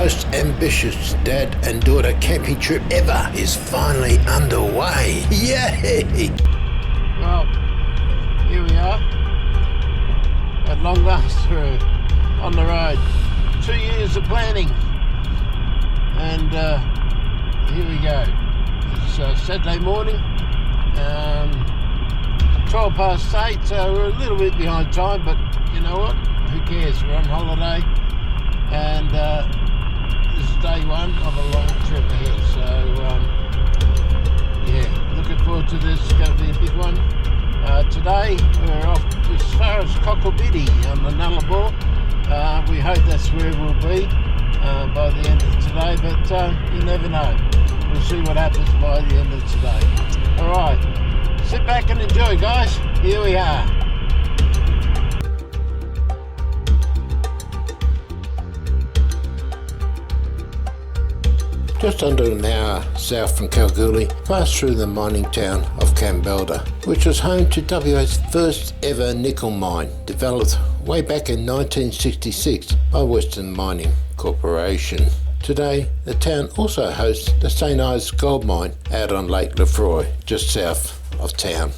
most ambitious dad and daughter camping trip ever is finally underway. Yay! Well, here we are. At long last, we're on the road. 2 years of planning. And here we go. It's Saturday morning. 12 past 8, so we're a little bit behind time, but you know what? Who cares? We're on holiday. And this is day one of a long trip ahead. So, yeah, looking forward to this. It's going to be a big one. Today, we're off as far as Cockabiddy on the Nullarbor. We hope that's where we'll be by the end of today, but you never know. We'll see what happens by the end of today. Alright, sit back and enjoy, guys. Here we are. Just under an hour south from Kalgoorlie, passed through the mining town of Mildura, which was home to WA's first ever nickel mine, developed way back in 1966 by Western Mining Corporation. Today, the town also hosts the St. Ives gold mine out on Lake Lefroy, just south of town.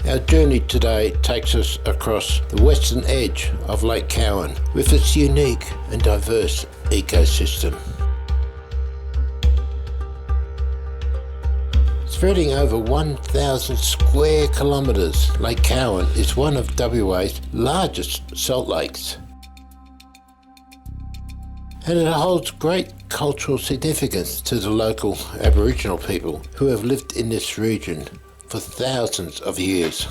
Our journey today takes us across the western edge of Lake Cowan with its unique and diverse ecosystem. Spreading over 1,000 square kilometres, Lake Cowan is one of WA's largest salt lakes. And it holds great cultural significance to the local Aboriginal people who have lived in this region for thousands of years.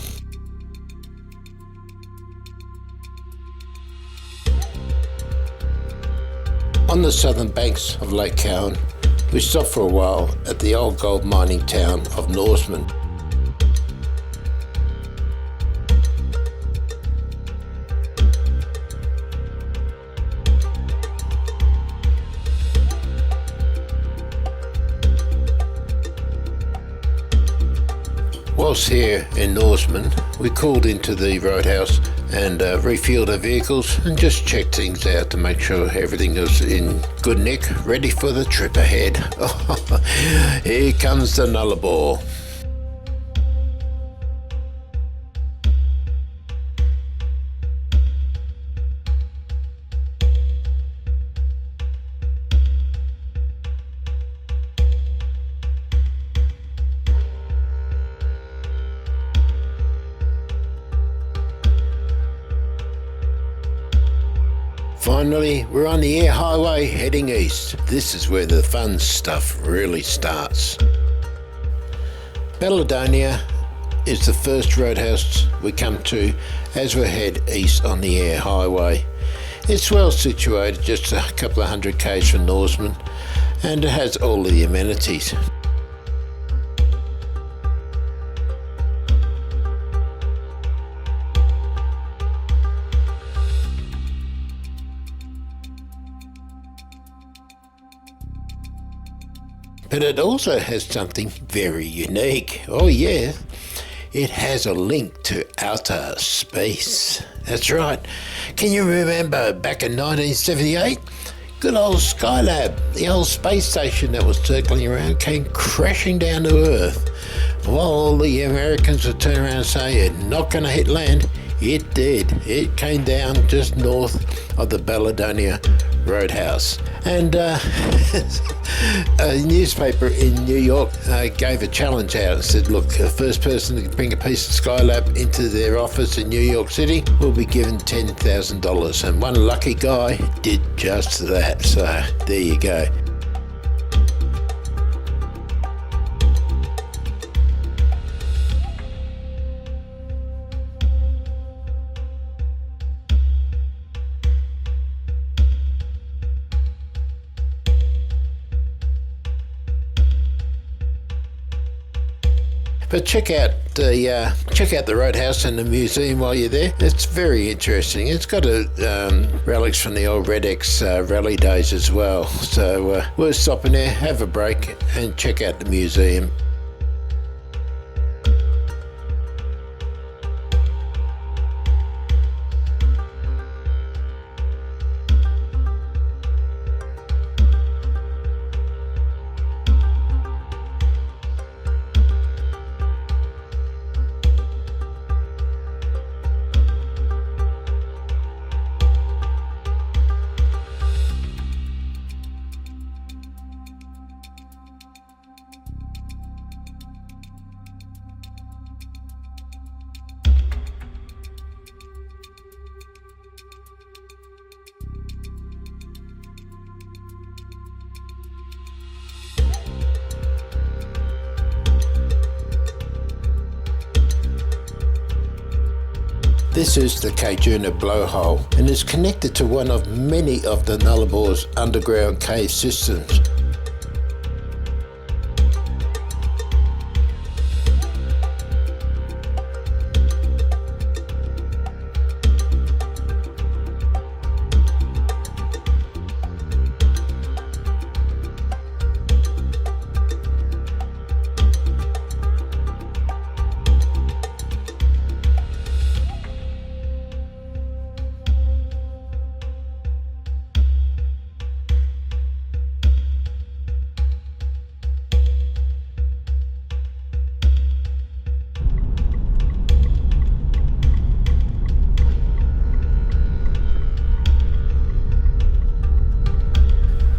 On the southern banks of Lake Cowan, we stopped for a while at the old gold mining town of Norseman. Whilst here in Norseman, we called into the roadhouse and refueled our vehicles and just checked things out to make sure everything was in good nick, ready for the trip ahead. Here comes the Nullarbor. Finally, we're on the air highway heading east. This is where the fun stuff really starts. Belladonna is the first roadhouse we come to as we head east on the air highway. It's well situated, just a couple of 100 k's from Norseman, and it has all of the amenities. But it also has something very unique. Oh yeah, it has a link to outer space. That's right. Can you remember back in 1978? Good old Skylab, the old space station that was circling around, came crashing down to Earth. While the Americans would turn around and say it's not going to hit land, it did. It came down just north of the Belladonna Roadhouse. And a newspaper in New York gave a challenge out and said, look, the first person to bring a piece of Skylab into their office in New York City will be given $10,000. And one lucky guy did just that. So there you go. But check out the roadhouse and the museum while you're there. It's very interesting. It's got relics from the old Red X rally days as well. So we'll stop in there, have a break, and check out the museum. This is the Kajuna blowhole and is connected to one of many of the Nullarbor's underground cave systems.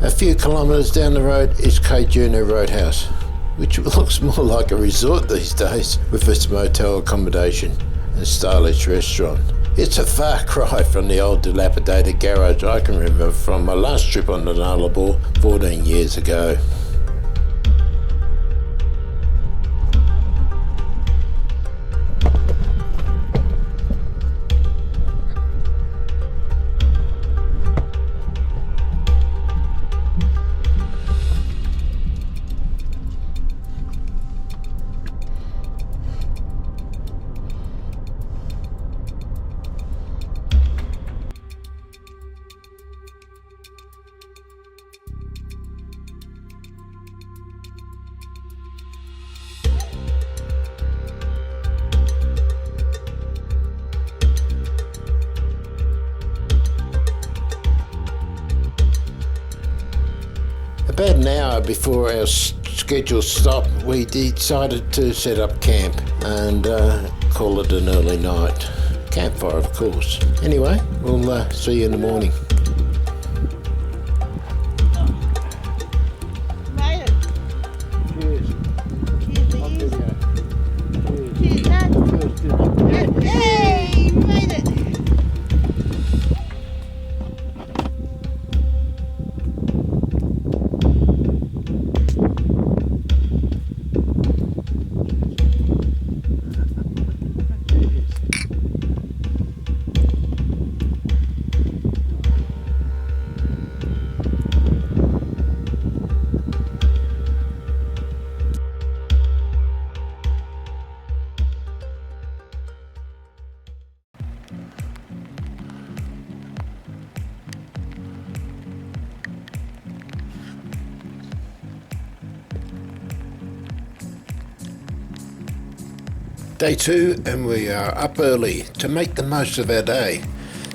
A few kilometres down the road is Kajuna Roadhouse, which looks more like a resort these days with its motel accommodation and stylish restaurant. It's a far cry from the old dilapidated garage I can remember from my last trip on the Nullarbor 14 years ago. About an hour before our scheduled stop, we decided to set up camp and call it an early night. Campfire, of course. Anyway, we'll see you in the morning. Made it. Cheers. Cheers, Cheers. Cheers, Dad. First dinner. Yay, we made it. Day 2, and we are up early to make the most of our day.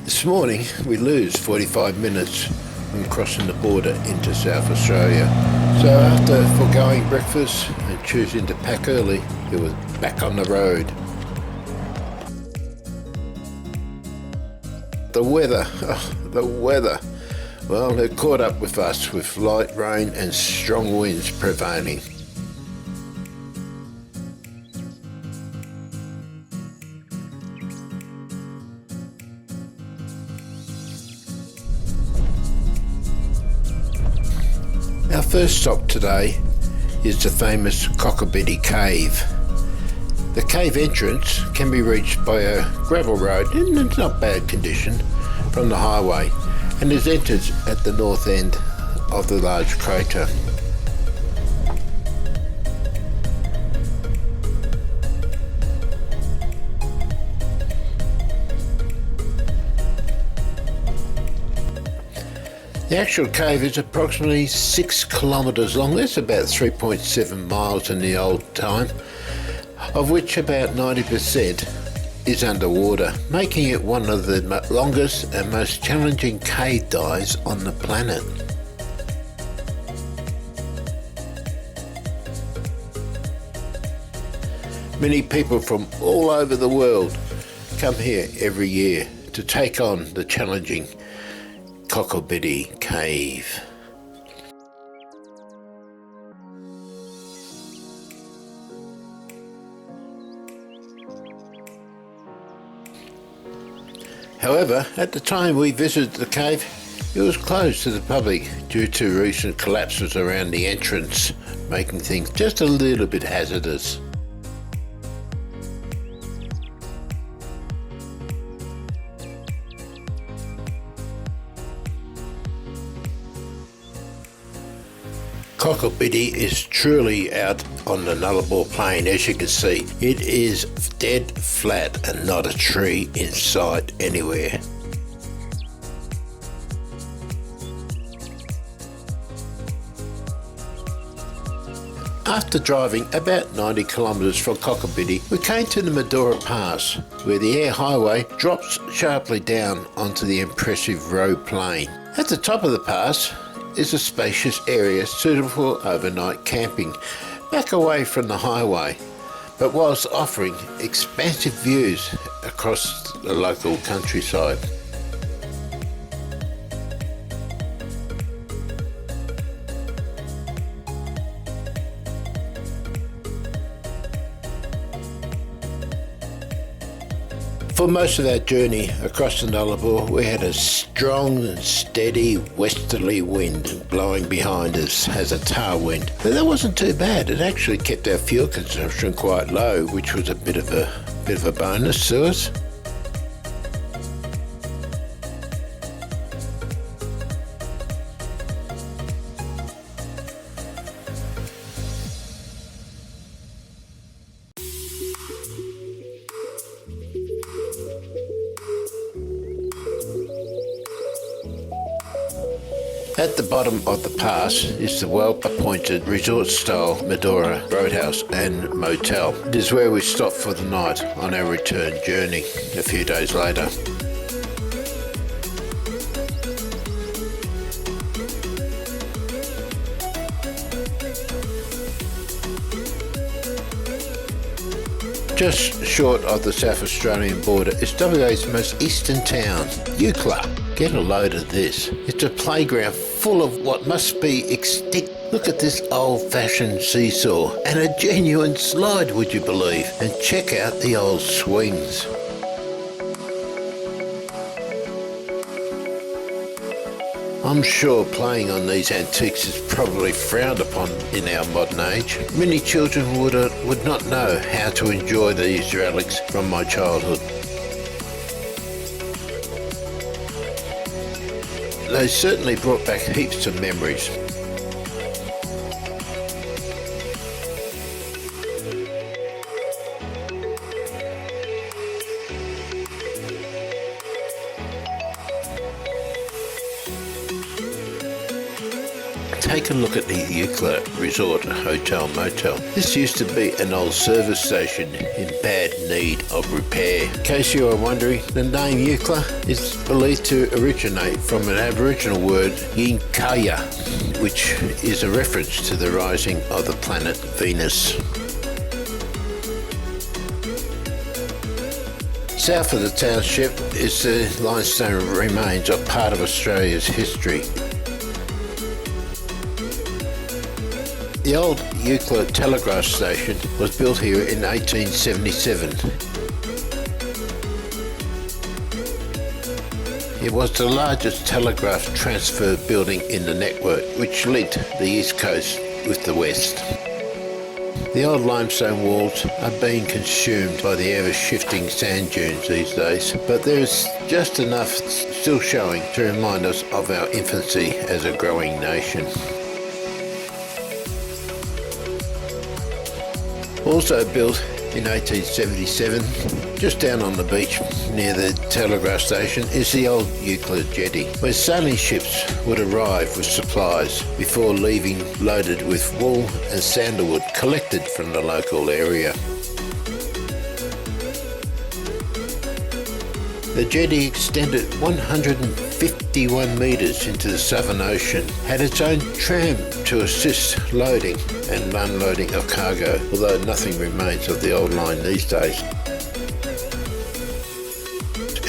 This morning we lose 45 minutes when crossing the border into South Australia. So after foregoing breakfast and choosing to pack early, we were back on the road. The weather. Well, it caught up with us with light rain and strong winds prevailing. Our first stop today is the famous Cockabiddy Cave. The cave entrance can be reached by a gravel road in not bad condition from the highway and is entered at the north end of the large crater. The actual cave is approximately 6 kilometres long. That's about 3.7 miles in the old time, of which about 90% is underwater, making it one of the longest and most challenging cave dives on the planet. Many people from all over the world come here every year to take on the challenging Cockabiddy Cave. However, at the time we visited the cave, it was closed to the public due to recent collapses around the entrance, making things just a little bit hazardous. Cockabiddy is truly out on the Nullarbor plain. As you can see, it is dead flat and not a tree in sight anywhere. After driving about 90 kilometres from Cockabiddy, we came to the Mildura Pass, where the air highway drops sharply down onto the impressive road plain. At the top of the pass is a spacious area suitable for overnight camping, back away from the highway, but whilst offering expansive views across the local countryside. For most of our journey across the Nullarbor, we had a strong and steady westerly wind blowing behind us as a tailwind. But that wasn't too bad. It actually kept our fuel consumption quite low, which was a bit of a bonus to us. At the bottom of the pass is the well-appointed resort-style Mildura Roadhouse and Motel. It is where we stopped for the night on our return journey a few days later. Just short of the South Australian border is WA's most eastern town, Eucla. Get a load of this. It's a playground full of what must be extinct. Look at this old-fashioned seesaw and a genuine slide, would you believe? And check out the old swings. I'm sure playing on these antiques is probably frowned upon in our modern age. Many children would not know how to enjoy these relics from my childhood. They certainly brought back heaps of memories. Take a look at the Eucla Resort Hotel Motel. This used to be an old service station in bad need of repair. In case you are wondering, the name Eucla is believed to originate from an Aboriginal word Yinkaya, which is a reference to the rising of the planet Venus. South of the township is the limestone remains of part of Australia's history. The old Eucla telegraph station was built here in 1877. It was the largest telegraph transfer building in the network, which linked the east coast with the west. The old limestone walls are being consumed by the ever-shifting sand dunes these days, but there is just enough still showing to remind us of our infancy as a growing nation. Also built in 1877. Just down on the beach near the telegraph station is the old Euclid jetty, where sailing ships would arrive with supplies before leaving loaded with wool and sandalwood collected from the local area. The jetty extended 151 metres into the Southern Ocean, had its own tram to assist loading and unloading of cargo, although nothing remains of the old line these days.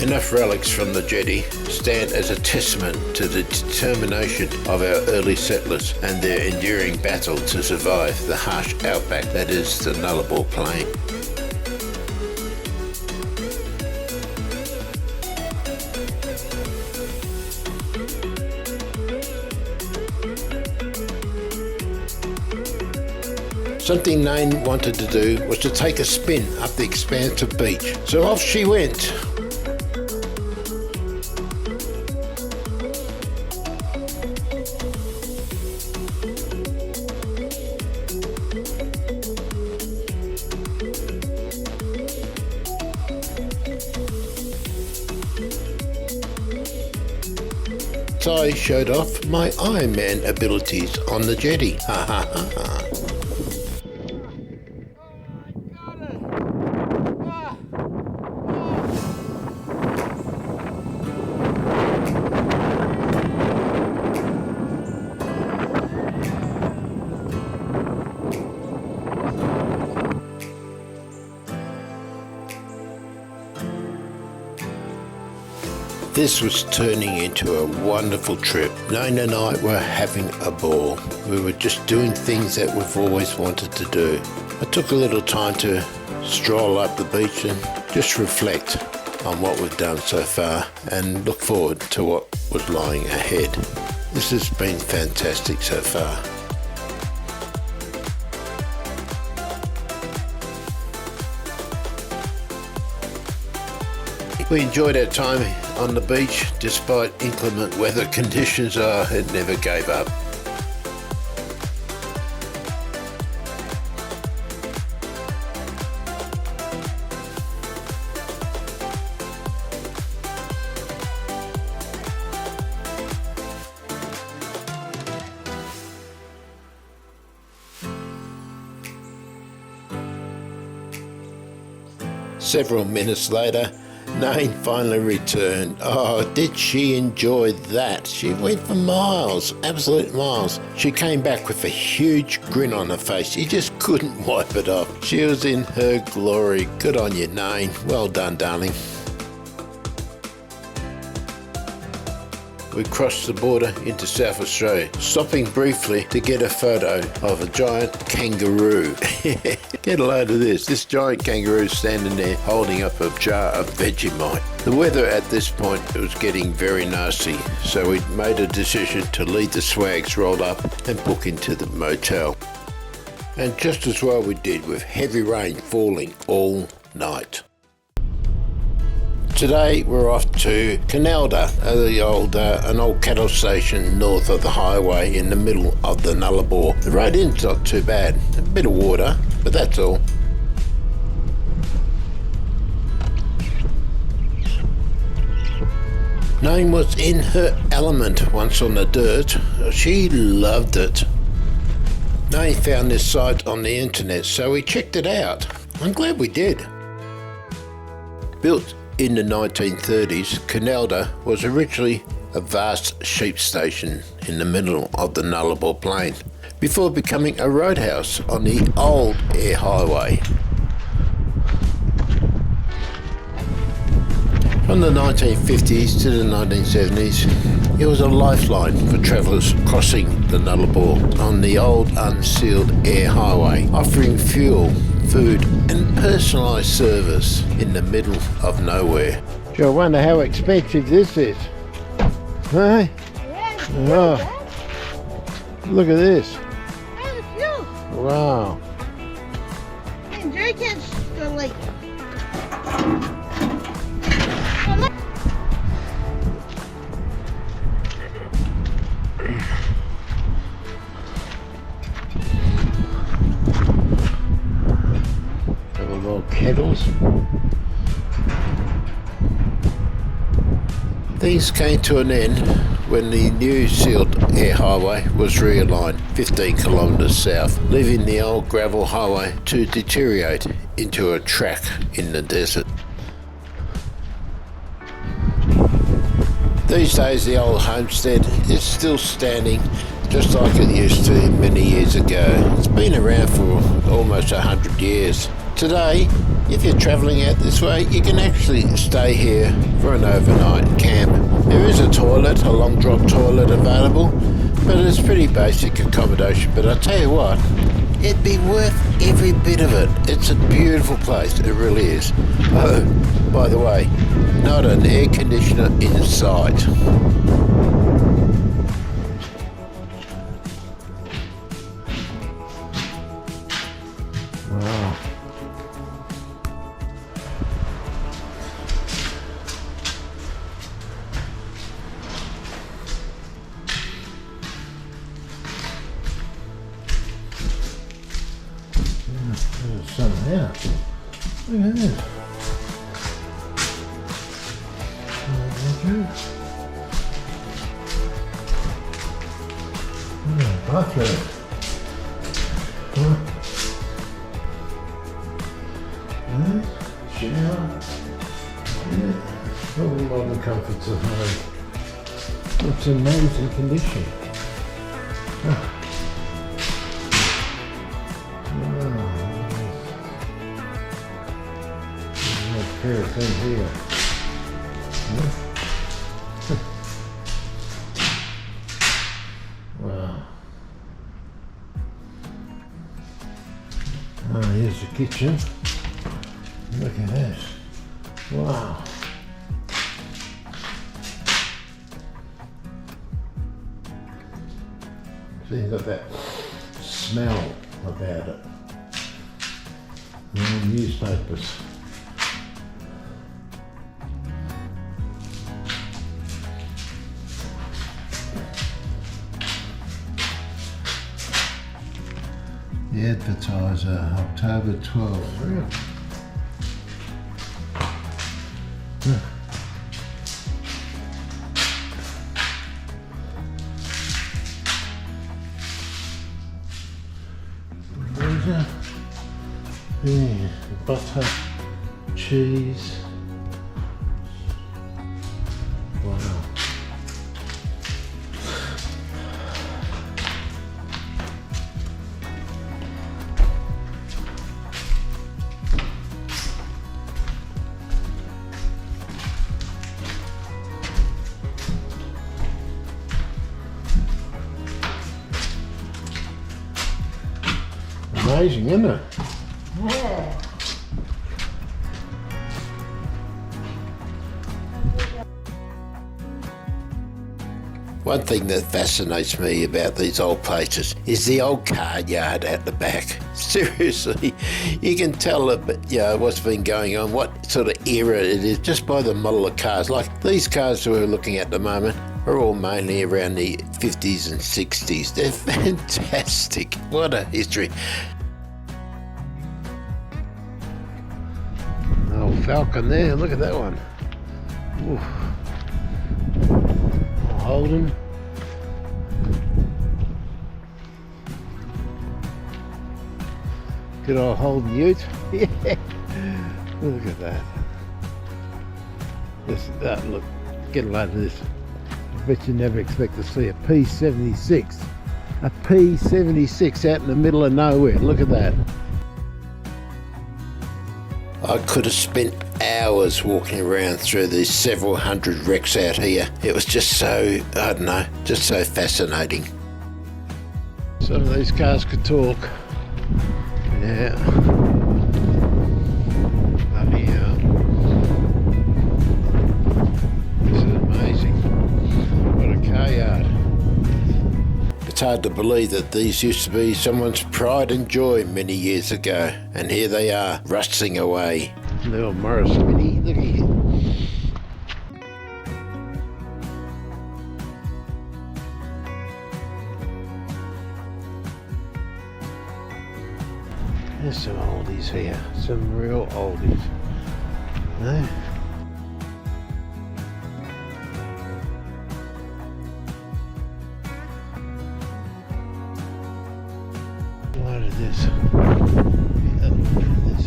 Enough relics from the jetty stand as a testament to the determination of our early settlers and their enduring battle to survive the harsh outback that is the Nullarbor Plain. Something Nain wanted to do was to take a spin up the expansive beach, so off she went. I showed off my Iron Man abilities on the jetty. Ha ha ha ha. This was turning into a wonderful trip. Nain and I were having a ball. We were just doing things that we've always wanted to do. I took a little time to stroll up the beach and just reflect on what we've done so far and look forward to what was lying ahead. This has been fantastic so far. We enjoyed our time on the beach despite inclement weather conditions. It never gave up. Several minutes later, Nain finally returned. Oh, did she enjoy that? She went for miles, absolute miles. She came back with a huge grin on her face. You just couldn't wipe it off. She was in her glory. Good on you, Nain. Well done, darling. We crossed the border into South Australia, stopping briefly to get a photo of a giant kangaroo. Get a load of this. This giant kangaroo standing there holding up a jar of Vegemite. The weather at this point was getting very nasty, so we made a decision to leave the swags rolled up and book into the motel. And just as well we did, with heavy rain falling all night. Today we're off to Mildura, an old cattle station north of the highway in the middle of the Nullarbor. The road in's not too bad, a bit of water, but that's all. Nain was in her element once on the dirt. She loved it. Nain found this site on the internet, so we checked it out. I'm glad we did. Built in the 1930s, Mildura was originally a vast sheep station in the middle of the Nullarbor Plain, before becoming a roadhouse on the old air highway. From the 1950s to the 1970s, it was a lifeline for travellers crossing the Nullarbor on the old unsealed air highway, offering fuel, food and personalised service in the middle of nowhere. I wonder how expensive this is. Hey? Yes. Oh, look at this. Hey, the fuel. Wow. And drink it still like. cars. Things came to an end when the new sealed air highway was realigned 15 kilometres south, leaving the old gravel highway to deteriorate into a track in the desert. These days the old homestead is still standing just like it used to many years ago. It's been around for almost 100 years. Today, if you're travelling out this way, you can actually stay here for an overnight camp. There is a toilet, a long drop toilet available, but it's pretty basic accommodation. But I tell you what, it'd be worth every bit of it. It's a beautiful place, it really is. Oh, by the way, not an air conditioner in sight. Wow. There's something else. Look at this. Bathroom. Shower. Yeah. All the modern comforts of home. It's an amazing condition. Oh. Everything here. Wow. Oh, here's the kitchen. Look at this. Wow. See, you've got that smell about it. Newspapers. The advertiser, October 12th. Yeah, butter, cheese. Wow. Amazing, isn't it? Yeah. One thing that fascinates me about these old places is the old car yard at the back. Seriously, you can tell what's been going on, what sort of era it is, just by the model of cars. Like these cars that we're looking at the moment are all mainly around the 50s and 60s. They're fantastic. What a history. Oh, Falcon there, look at that one. Ooh. Holden. Good old Holden Ute. Yeah. Look at that. Look, get a load of this. I bet you never expect to see a P76. A P76 out in the middle of nowhere. Look at that. I could have spent hours walking around through these several hundred wrecks out here. It was just so, I don't know, just so fascinating. Some of these cars could talk. Yeah. Bloody hell. This is amazing. What a car yard. It's hard to believe that these used to be someone's pride and joy many years ago, and here they are, rusting away. Little Morris Mini, look at you. There's some oldies here, some real oldies. No? Look at this. Yeah, look at this.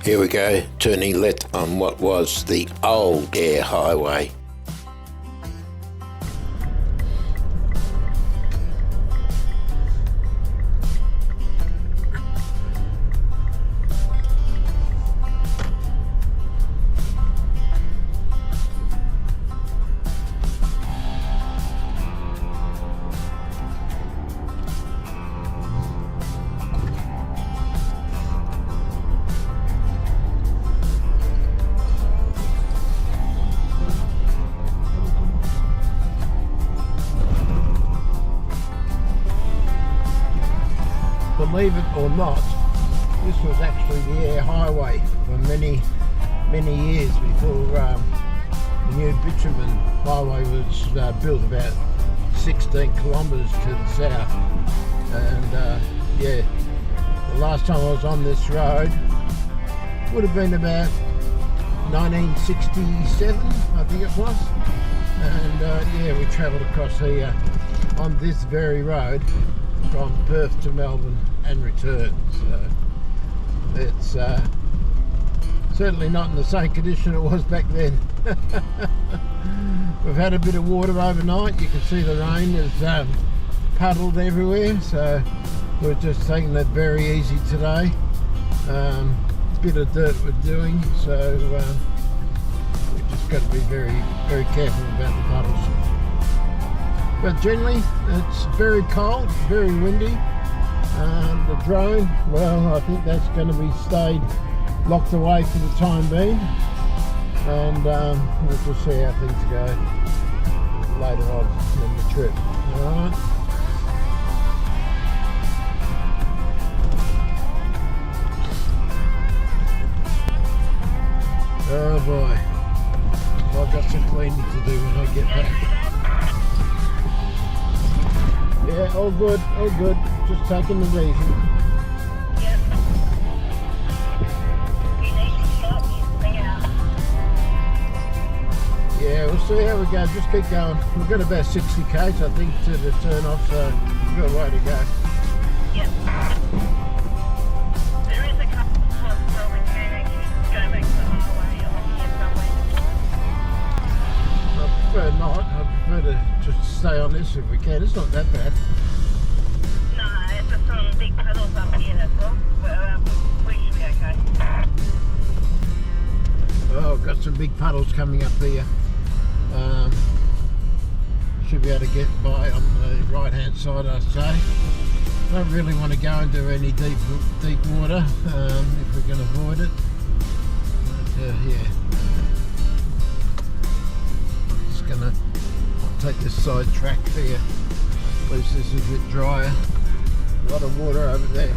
Here we go, turning left on what was the old air highway. Believe it or not, this was actually the air highway for many years before the new bitumen highway was built about 16 kilometres to the south. And yeah, the last time I was on this road would have been about 1967, I think it was. And yeah, we travelled across here on this very road from Perth to Melbourne and return. So it's certainly not in the same condition it was back then. We've had a bit of water overnight. You can see the rain is puddled everywhere, so we're just taking it very easy today. Bit of dirt we're doing, so we've just got to be very careful about the puddles. But generally it's very cold, very windy. The drone, well, I think that's going to be stayed locked away for the time being, and we'll just see how things go later on in the trip. Alright. Oh boy, I've got some cleaning to do when I get back. Yeah, all good, just taking it easy. Yep. You need to stop using out. Yeah, we'll see how we go, just keep going. We've got about 60 k's I think to the turn off, so we've got a way to go. Yep. There is a couple of spots where we can actually go back to the highway or here somewhere. I prefer not, I prefer to just stay on this if we can. It's not that bad. No, it's just some big puddles up here, that's all. But we should be okay. Oh, got some big puddles coming up here. Should be able to get by on the right hand side, I'd say. Don't really want to go into any deep water if we can avoid it. But yeah, just gonna take this side track here. At least this is a bit drier. A lot of water over there.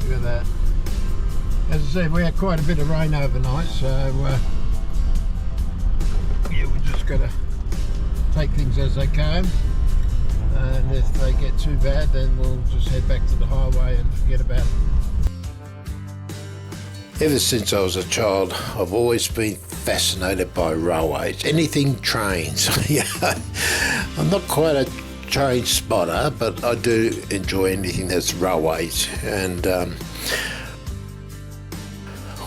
Look at that. As I said, we had quite a bit of rain overnight, so yeah, we just got to take things as they come, and if they get too bad then we'll just head back to the highway and forget about it. Ever since I was a child, I've always been fascinated by railways, anything trains. Yeah, I'm not quite a train spotter, but I do enjoy anything that's railways. And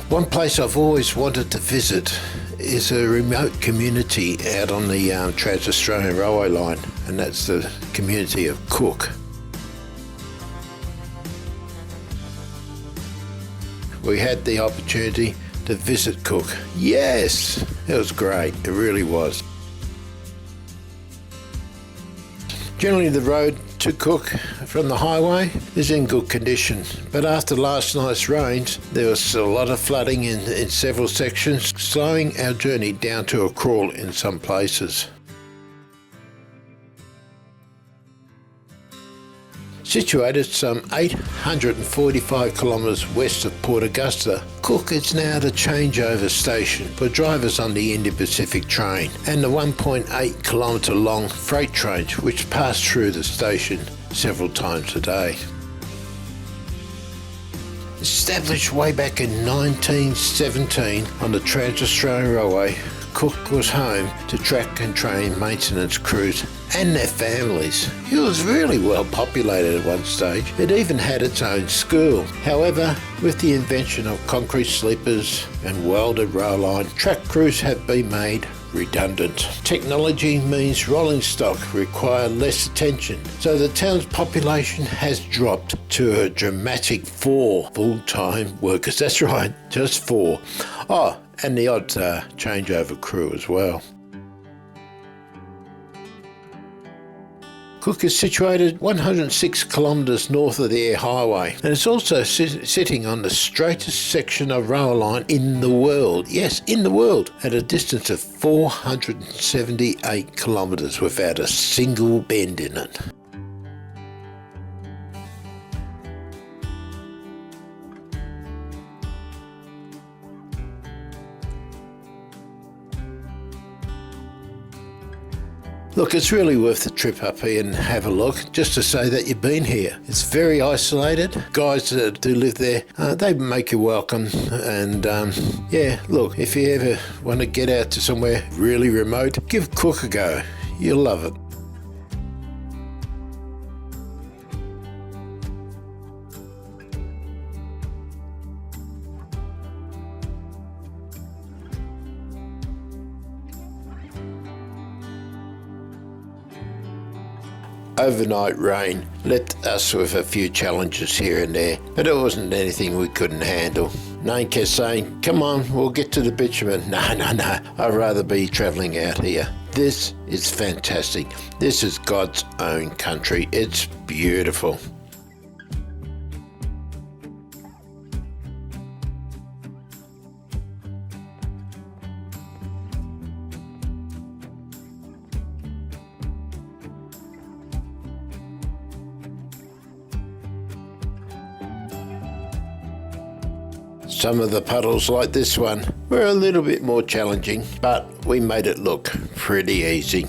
one place I've always wanted to visit is a remote community out on the Trans-Australian Railway line, and that's the community of Cook. We had the opportunity to visit Cook. Yes, it was great, it really was. Generally the road to Cook from the highway is in good condition, but after last night's rains there was a lot of flooding in several sections, slowing our journey down to a crawl in some places. Situated some 845 kilometres west of Port Augusta, Cook is now the changeover station for drivers on the Indian Pacific train and the 1.8 kilometre long freight trains which pass through the station several times a day. Established way back in 1917 on the Trans-Australian Railway, Cook was home to track and train maintenance crews and their families. It was really well populated at one stage. It even had its own school. However, with the invention of concrete sleepers and welded rail line, track crews have been made redundant. Technology means rolling stock require less attention, so the town's population has dropped to a dramatic 4 full-time workers. That's right, just 4. Oh, and the odd changeover crew as well. Cook is situated 106 kilometres north of the air highway, and it's also sitting on the straightest section of rail line in the world. Yes, in the world, at a distance of 478 kilometres without a single bend in it. Look, it's really worth the trip up here and have a look, just to say that you've been here. It's very isolated. Guys that do live there, they make you welcome. And yeah, look, if you ever want to get out to somewhere really remote, give Cook a go. You'll love it. Overnight rain left us with a few challenges here and there, but it wasn't anything we couldn't handle. Nane kept saying, "Come on, we'll get to the bitumen." No, I'd rather be travelling out here. This is fantastic. This is God's own country. It's beautiful. Some of the puddles like this one were a little bit more challenging, but we made it look pretty easy.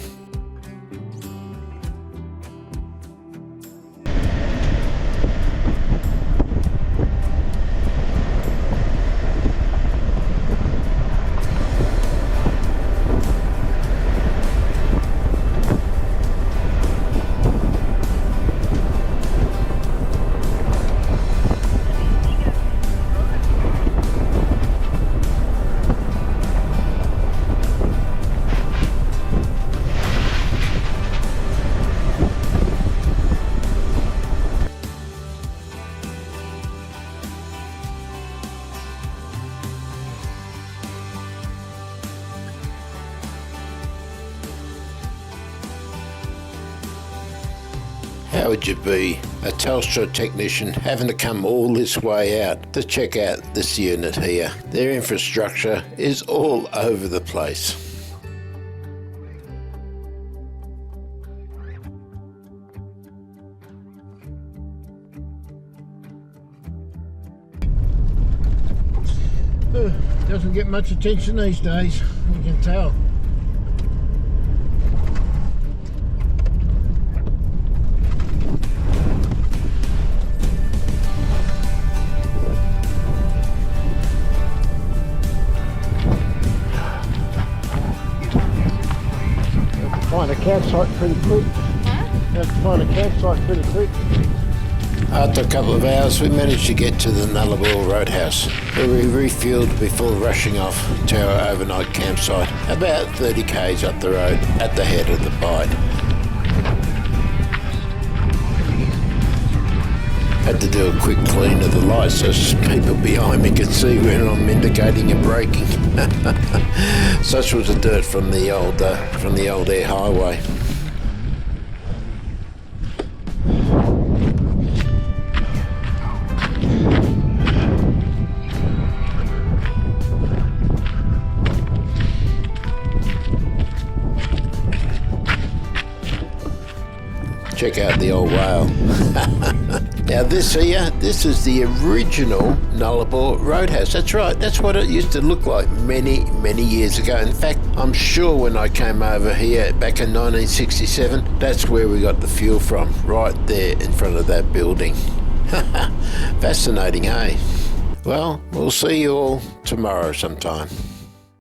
How would you be a Telstra technician having to come all this way out to check out this unit here? Their infrastructure is all over the place. Doesn't get much attention these days, you can tell. Find a campsite pretty quick. Have to find a campsite pretty quick. After a couple of hours, we managed to get to the Nullarbor Roadhouse, where we refueled before rushing off to our overnight campsite, about 30 k's up the road at the head of the bight. Had to do a quick clean of the lights so people behind me could see when I'm indicating and braking. Such was the dirt from the old air highway. check out the old whale. Now this here, this is the original Nullarbor Roadhouse. That's right, that's what it used to look like many years ago. In fact, I'm sure when I came over here back in 1967, that's where we got the fuel from, right there in front of that building. Fascinating, eh? Well, we'll see you all tomorrow sometime.